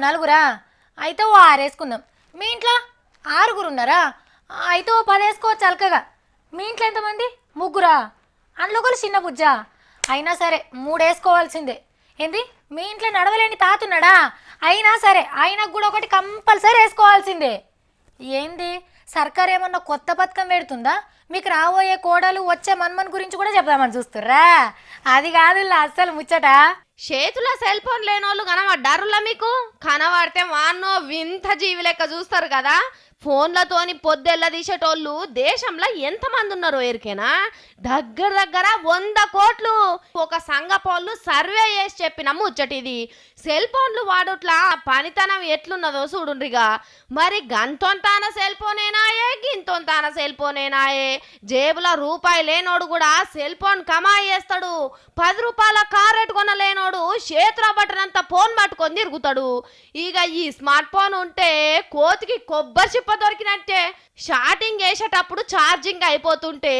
నలుగురా? అయితే ఓ 6 వేసుకుందాం. మీ ఇంట్లో 6గురు ఉన్నారా? అయితే ఓ 10 వేసుకోవచ్చు అలకగా. మీ ఇంట్లో ఎంతమంది? ముగ్గురా? అందులో ఒకరు చిన్న బుజ్జా? అయినా సరే 3 వేసుకోవాల్సిందే. ఏంది, మీ ఇంట్లో నడవలేని తాతున్నాడా? అయినా సరే ఆయనకు కూడా ఒకటి కంపల్సరీ వేసుకోవాల్సిందే. ఏంది, సర్కార్ ఏమన్నా కొత్త పథకం పెడుతుందా? మీకు రాబోయే కోడలు వచ్చే మన్మన్ గురించి కూడా చెప్దామని చూస్తుర్రా? అది కాదు అస్సలు ముచ్చట. చేతిలో సెల్ ఫోన్ లేనోళ్ళు కనబడ్డారులా మీకు? కనబడితే వాన్నో వింత జీవి లెక్క చూస్తారు కదా. ఫోన్లతోని పొద్దెల్ల తీసేటోళ్ళు దేశంలో ఎంతమంది ఉన్నారో ఎరికేనా? దగ్గర దగ్గర 100 కోట్లు. ఒక సంఘపోళ్ళు సర్వే చేసి చెప్పిన ముచ్చటిది. సెల్ ఫోన్లు వాడుట్లా పనితనం ఎట్లున్నదో చూడుండ్రిగా. మరి గంతొంతాన సెల్ ఫోనేనాయే, గింతొంతాన సెల్ ఫోనేనాయే. జేబులో రూపాయి లేనోడు కూడా సెల్ ఫోన్ కమాయి చేస్తాడు. 10 రూపాయల కారెట్ కొనలేనోడు చేతిలో బట్టనంత ఫోన్ పట్టుకొని తిరుగుతాడు. ఇక ఈ స్మార్ట్ ఫోన్ ఉంటే కోతికి కొబ్బరి చిప్ప దొరికినట్టే. షార్టింగ్ వేసేటప్పుడు ఛార్జింగ్ అయిపోతుంటే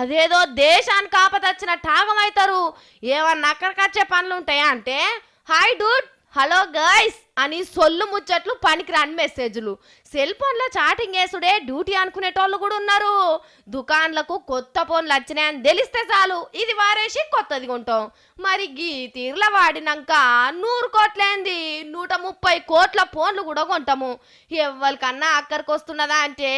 అదేదో దేశానికి ఆపదొచ్చినట్టు ఆగమవుతారు. ఏమన్నా అక్కడికొచ్చే పనులు ఉంటాయా అంటే, హాయ్ డూడ్, హలో గైస్ అని సొల్లు ముచ్చట్లు పనికిరాని మెసేజ్లు. సెల్ ఫోన్లో చాటింగ్ వేసుడే డ్యూటీ అనుకునేటోళ్ళు కూడా ఉన్నారు. దుకాన్లకు కొత్త ఫోన్లు వచ్చినాయని తెలిస్తే చాలు ఇది వారేసి కొత్తది కొంటాం. మరి గీ తీర్ల వాడినాక 100 కోట్లేంది 130 కోట్ల ఫోన్లు కూడా కొంటాము. ఎవరికన్నా అక్కడికి వస్తున్నదా అంటే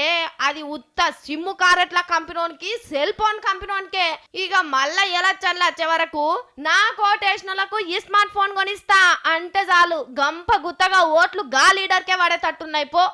అది ఉత్త సిమ్ము కారెట్ల కంపెనీకి, సెల్ ఫోన్ కంపెనీకే. ఇక మళ్ళా ఎలా చల్ల వచ్చే వరకు నా కోటేషన్లకు ఈ స్మార్ట్ ఫోన్ కొనిస్తా అంటే చాలు గంప గుత్తగా ఓట్లు గా లీడర్కే పడేటట్టున్నాయి పో.